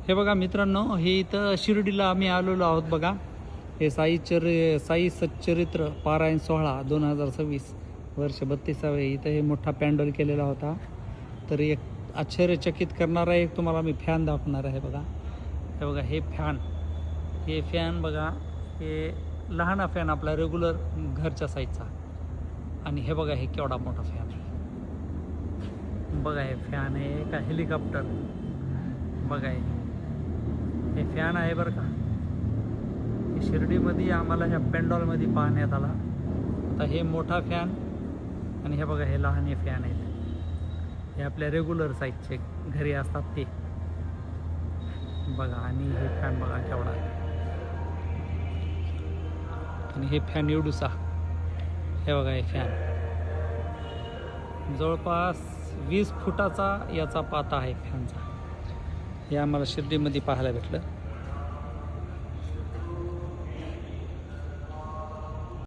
हे बघा मित्रांनो, हे इथं शिर्डीला आम्ही आलेलो आहोत बघा. हे साई सच्चरित्र पारायण सोहळा 2026 वर्ष 32वे. इथं हे मोठा पॅन्डल केलेला होता. तर एक आश्चर्यचकित करणारा एक तुम्हाला मी फॅन दाखवणार आहे बघा. हे बघा हे फॅन बघा, हे लहान फॅन आपला रेग्युलर घरच्या साईजचा. आणि हे बघा हे केवढा मोठा फॅन आहे. बघा हे फॅन आहे का हेलिकॉप्टर. बघा हे फॅन आहे बरं का. हे शिर्डीमध्ये आम्हाला ह्या पेंडॉलमध्ये पाहण्यात आला. आता हे मोठा फॅन आणि हे बघा हे लहान फॅन आहेत. हे आपल्या रेग्युलर साईजचे घरी असतात ते बघा. आणि हे फॅन बघा केवढा आहे. आणि हे फॅन एवढूसा. हे बघा हे फॅन जवळपास 20 फुटाचा याचा पाता आहे फॅनचा. हे आम्हाला शिर्डीमध्ये पाहायला भेटलं.